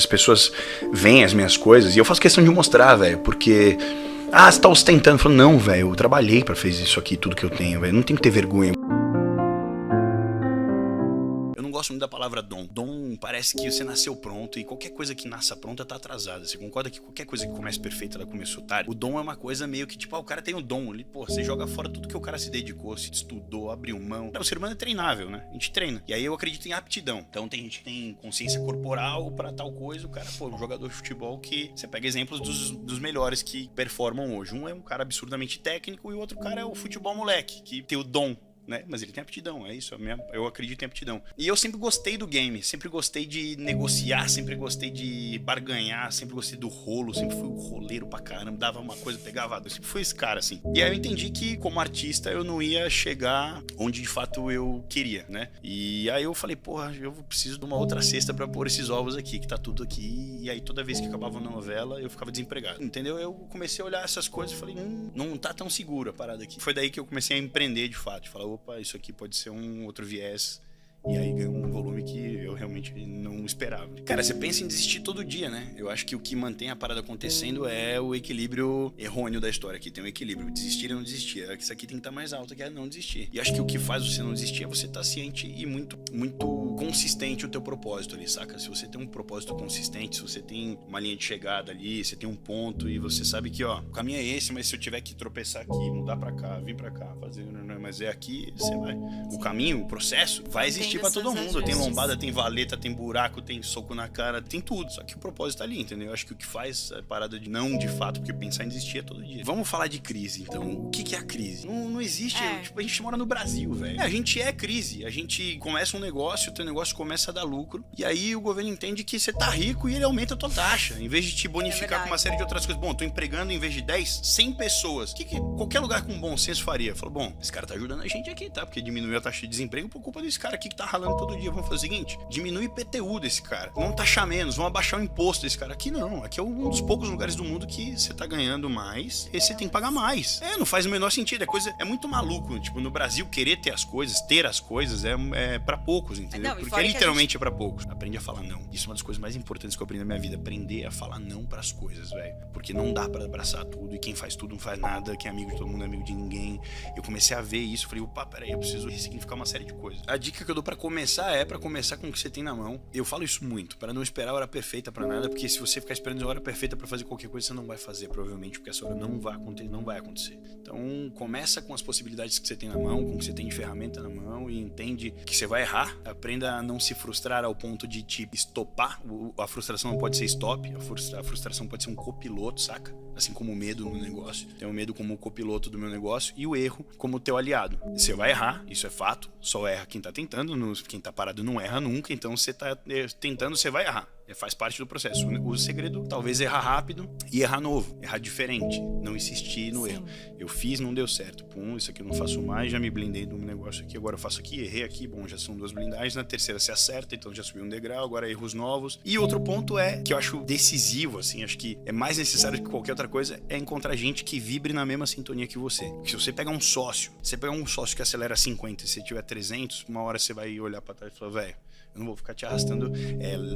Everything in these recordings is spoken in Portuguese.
pessoas veem as minhas coisas e eu faço questão de mostrar, velho, porque... você tá ostentando. Eu falo, não, velho, eu trabalhei pra fazer isso aqui, tudo que eu tenho, velho. Não tem que ter vergonha. Eu não gosto muito da palavra dom. Dom parece que você nasceu pronto e qualquer coisa que nasça pronta tá atrasada. Você concorda que qualquer coisa que comece perfeita, ela começou tarde? O dom é uma coisa meio que, tipo, o cara tem o dom. Ele, você joga fora tudo que o cara se dedicou, se estudou, abriu mão. O ser humano é treinável, né? A gente treina. E aí eu acredito em aptidão. Então tem gente que tem consciência corporal pra tal coisa. O cara, um jogador de futebol que... Você pega exemplos dos melhores que performam hoje. Um é um cara absurdamente técnico e o outro cara é o futebol moleque, que tem o dom, né? Mas ele tem aptidão, é isso, eu acredito em aptidão. E eu sempre gostei do game, sempre gostei de negociar, sempre gostei de barganhar, sempre gostei do rolo, sempre fui roleiro pra caramba, dava uma coisa, pegava, eu sempre fui esse cara, assim. E aí eu entendi que, como artista, eu não ia chegar onde, de fato, eu queria, né? E aí eu falei, porra, eu preciso de uma outra cesta pra pôr esses ovos aqui, que tá tudo aqui. E aí toda vez que acabava uma novela, eu ficava desempregado, entendeu? Eu comecei a olhar essas coisas e falei, não tá tão seguro a parada aqui. Foi daí que eu comecei a empreender, de fato, de falar, opa, isso aqui pode ser um outro viés. E aí ganhou um volume que eu realmente não esperava. Cara, você pensa em desistir todo dia, né? Eu acho que o que mantém a parada acontecendo é o equilíbrio errôneo da história. Aqui tem um equilíbrio, desistir e não desistir. Isso aqui tem que estar mais alto, que é não desistir. E acho que o que faz você não desistir é você estar ciente e muito consistente o teu propósito ali, saca? Se você tem um propósito consistente, se você tem uma linha de chegada ali, você tem um ponto e você sabe que, ó, o caminho é esse, mas se eu tiver que tropeçar aqui, mudar pra cá, vir pra cá, fazer, mas é aqui, você vai. O caminho, o processo, vai existir pra todo mundo. Tem lombada, tem valeta, tem buraco, tem soco na cara, tem tudo. Só que o propósito tá ali, entendeu? Eu acho que o que faz a parada de não, de fato, porque pensar em desistir é todo dia. Vamos falar de crise, então. O que é a crise? Não existe. Tipo, a gente mora no Brasil, velho. A gente é crise. A gente começa um negócio, o teu negócio começa a dar lucro, e aí o governo entende que você tá rico e ele aumenta a tua taxa. Em vez de te bonificar com uma série de outras coisas. Bom, tô empregando em vez de 10, 100 pessoas. O que qualquer lugar com bom senso faria? Falou, bom, esse cara tá ajudando a gente aqui, tá? Porque diminuiu a taxa de desemprego por culpa desse cara aqui que tá ralando todo dia. Vamos fazer o seguinte, diminui o IPTU desse cara, vamos taxar menos, vamos abaixar o imposto desse cara. Aqui não, aqui é um dos poucos lugares do mundo que você tá ganhando mais e você tem que pagar mais. Não faz o menor sentido, é muito maluco. Tipo, no Brasil, querer ter as coisas é pra poucos, entendeu? Porque literalmente é pra poucos. Aprende a falar não. Isso é uma das coisas mais importantes que eu aprendi na minha vida, aprender a falar não pras coisas, velho. Porque não dá pra abraçar tudo, e quem faz tudo não faz nada, quem é amigo de todo mundo é amigo de ninguém. Eu comecei a ver isso, falei, opa, peraí, eu preciso ressignificar uma série de coisas. A dica que eu dou pra começar é pra começar com o que você tem na mão. Eu falo isso muito, para não esperar a hora perfeita pra nada, porque se você ficar esperando a hora perfeita pra fazer qualquer coisa, você não vai fazer, provavelmente, porque essa hora não vai acontecer. Então, começa com as possibilidades que você tem na mão, com o que você tem de ferramenta na mão, e entende que você vai errar. Aprenda a não se frustrar ao ponto de te estopar. A frustração não pode ser stop, a frustração pode ser um copiloto, saca? Assim como o medo no negócio. Tem o medo como o copiloto do meu negócio e o erro como teu aliado. Você vai errar, isso é fato, só erra quem tá tentando, quem tá parado não erra nunca, então você tá tentando, você vai errar. Faz parte do processo. O segredo, talvez, errar rápido e errar novo, errar diferente, não insistir no erro. Eu fiz, não deu certo. Pum, isso aqui eu não faço mais, já me blindei do meu negócio aqui, agora eu faço aqui, errei aqui, bom, já são 2 blindagens, na terceira você acerta, então já subiu um degrau, agora erros novos. E outro ponto que eu acho decisivo, assim, acho que é mais necessário que qualquer outra coisa, é encontrar gente que vibre na mesma sintonia que você. Porque se você pegar um sócio que acelera 50 e você tiver 300, uma hora você vai olhar pra trás e falar, velho, eu não vou ficar te arrastando.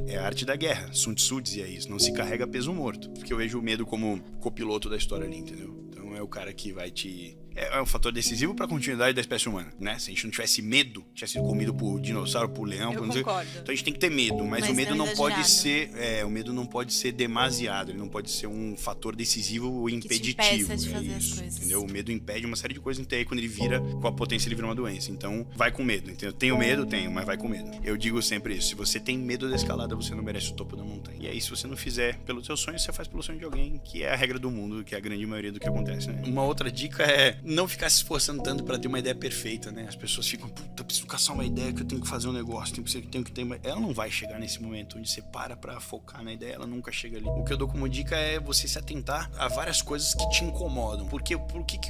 É a arte da guerra. Sun Tzu dizia isso. Não se carrega peso morto. Porque eu vejo o medo como copiloto da história ali, entendeu? Então é o cara que vai te... É um fator decisivo para a continuidade da espécie humana, né? Se a gente não tivesse medo, tivesse sido comido por dinossauro, por leão, por não sei, então a gente tem que ter medo, mas o medo não pode ser, o medo não pode ser demasiado, ele não pode ser um fator decisivo ou impeditivo, de fazer isso, as coisas. entendeu? O medo impede uma série de coisas, então aí quando ele vira, com a potência ele vira uma doença. Então, vai com medo, entendeu? Tenho medo, mas vai com medo. Eu digo sempre isso, se você tem medo da escalada, você não merece o topo da montanha. E aí, se você não fizer pelo seu sonho, você faz pelo sonho de alguém, que é a regra do mundo, que é a grande maioria do que acontece, né? Uma outra dica é não ficar se esforçando tanto pra ter uma ideia perfeita, né? As pessoas ficam, puta, preciso caçar uma ideia, que eu tenho que fazer um negócio, tenho que ter uma... Ela não vai chegar nesse momento onde você para pra focar na ideia, ela nunca chega ali. O que eu dou como dica é você se atentar a várias coisas que te incomodam. Por que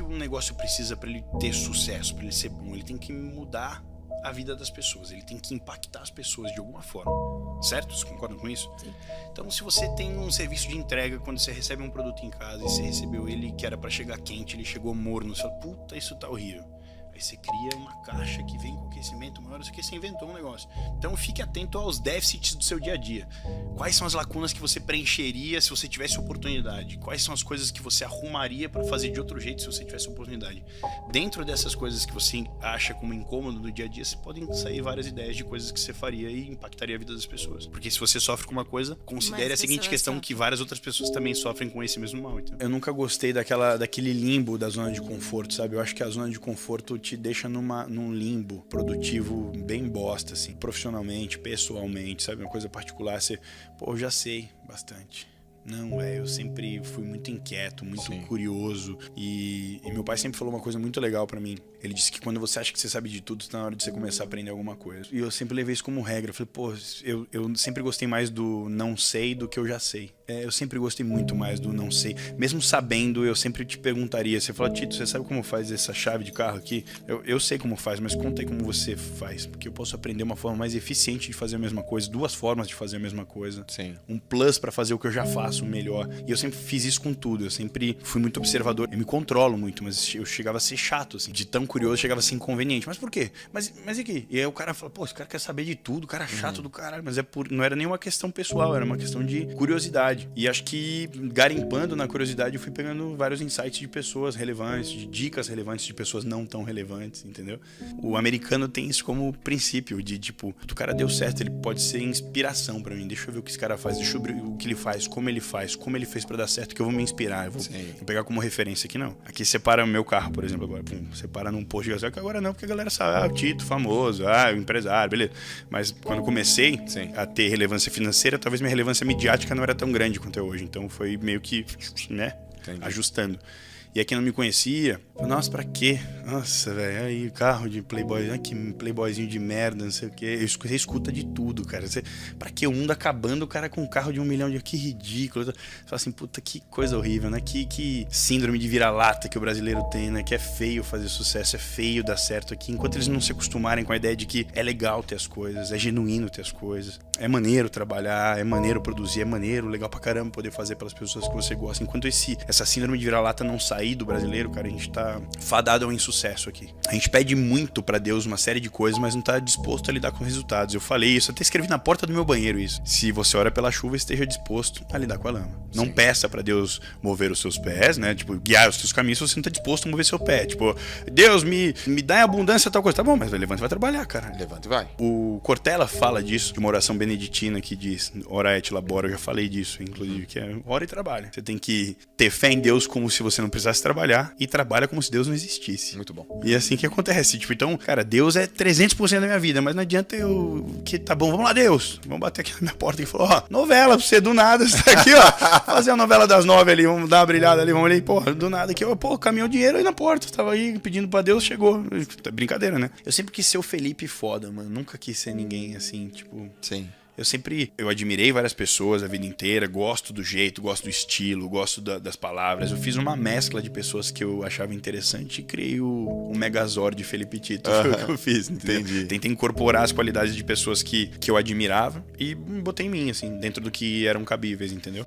um negócio precisa pra ele ter sucesso, pra ele ser bom? Ele tem que mudar a vida das pessoas, ele tem que impactar as pessoas de alguma forma, certo? Vocês concordam com isso? Sim. Então, se você tem um serviço de entrega, quando você recebe um produto em casa e você recebeu ele que era pra chegar quente, ele chegou morno, você fala, puta, isso tá horrível. Aí você cria uma caixa que vem com aquecimento maior, isso aqui você inventou um negócio. Então fique atento aos déficits do seu dia a dia. Quais são as lacunas que você preencheria se você tivesse oportunidade? Quais são as coisas que você arrumaria para fazer de outro jeito se você tivesse oportunidade? Dentro dessas coisas que você acha como incômodo no dia a dia, você podem sair várias ideias de coisas que você faria e impactaria a vida das pessoas. Porque se você sofre com uma coisa, considere a seguinte questão, que várias outras pessoas também sofrem com esse mesmo mal. Então. Eu nunca gostei daquele limbo da zona de conforto, sabe? Eu acho que a zona de conforto te deixa num limbo produtivo bem bosta, assim, profissionalmente, pessoalmente, sabe? Uma coisa particular, você, eu já sei bastante. Não, eu sempre fui muito inquieto, muito curioso e meu pai sempre falou uma coisa muito legal pra mim. Ele disse que quando você acha que você sabe de tudo, tá na hora de você começar a aprender alguma coisa. E eu sempre levei isso como regra. Eu falei, eu sempre gostei mais do não sei do que eu já sei. Eu sempre gostei muito mais do não sei. Mesmo sabendo, eu sempre te perguntaria. Você fala, Tito, você sabe como faz essa chave de carro aqui? Eu sei como faz, mas conta aí como você faz. Porque eu posso aprender uma forma mais eficiente de fazer a mesma coisa, 2 formas de fazer a mesma coisa. Sim. Um plus pra fazer o que eu já faço melhor. E eu sempre fiz isso com tudo. Eu sempre fui muito observador. Eu me controlo muito, mas eu chegava a ser chato, assim. De tão curioso, chegava a ser inconveniente. Mas por quê? Mas e aqui? E aí o cara fala, esse cara quer saber de tudo, o cara é chato do caralho. Mas não era nem uma questão pessoal, era uma questão de curiosidade. E acho que garimpando na curiosidade eu fui pegando vários insights de pessoas relevantes, de dicas relevantes de pessoas não tão relevantes, entendeu? O americano tem isso como princípio de, tipo, o cara deu certo, ele pode ser inspiração pra mim. Deixa eu ver o que esse cara faz, deixa eu ver o que ele faz, como ele fez pra dar certo, que eu vou me inspirar, eu vou pegar como referência aqui, não. Aqui separa o meu carro, por exemplo, agora, separa num posto de gasolina, que agora não, porque a galera sabe, o Tito, famoso, o empresário, beleza. Mas quando eu comecei a ter relevância financeira, talvez minha relevância midiática não era tão grande quanto é hoje, então foi meio que, né, ajustando. E aí quem não me conhecia, nossa, pra quê? Nossa, velho, aí carro de playboy, que playboyzinho de merda, não sei o quê. Você escuta de tudo, cara. Pra que o mundo acabando, o cara com um carro de 1 milhão de... Que ridículo. Você fala assim, puta, que coisa horrível, né? Que síndrome de vira-lata que o brasileiro tem, né? Que é feio fazer sucesso, é feio dar certo aqui. Enquanto eles não se acostumarem com a ideia de que é legal ter as coisas, é genuíno ter as coisas, é maneiro trabalhar, é maneiro produzir, é maneiro, legal pra caramba poder fazer pelas pessoas que você gosta. Enquanto essa síndrome de vira-lata não sair do brasileiro, cara, a gente tá fadado ao insucesso aqui. A gente pede muito pra Deus uma série de coisas, mas não tá disposto a lidar com resultados. Eu falei isso, até escrevi na porta do meu banheiro isso. Se você ora pela chuva, esteja disposto a lidar com a lama. Não peça pra Deus mover os seus pés, né? Tipo, guiar os seus caminhos se você não tá disposto a mover seu pé. Tipo, Deus, me dá em abundância tal coisa. Tá bom, mas levanta e vai trabalhar, cara. Levanta e vai. O Cortella fala disso, de uma oração beneditina que diz, ora et labora, eu já falei disso, inclusive, que é ora e trabalha. Você tem que ter fé em Deus como se você não precisasse trabalhar e trabalha como se Deus não existisse. Muito bom. E é assim que acontece. Tipo, então, cara, Deus é 300% da minha vida, mas não adianta tá bom, vamos lá, Deus. Vamos bater aqui na minha porta e falar, novela pra você, do nada, você tá aqui, fazer a novela das 9 ali, vamos dar uma brilhada ali, vamos ali, do nada aqui, caminhou dinheiro aí na porta, tava aí pedindo pra Deus, chegou. Brincadeira, né? Eu sempre quis ser o Felipe foda, mano. Nunca quis ser ninguém assim, tipo... Sim. Eu admirei várias pessoas a vida inteira, gosto do jeito, gosto do estilo, gosto das palavras. Eu fiz uma mescla de pessoas que eu achava interessante e criei o Megazord de Felipe Tito. Foi o que eu fiz, entendeu? Entendi. Tentei incorporar as qualidades de pessoas que eu admirava e botei em mim, assim, dentro do que eram cabíveis, entendeu?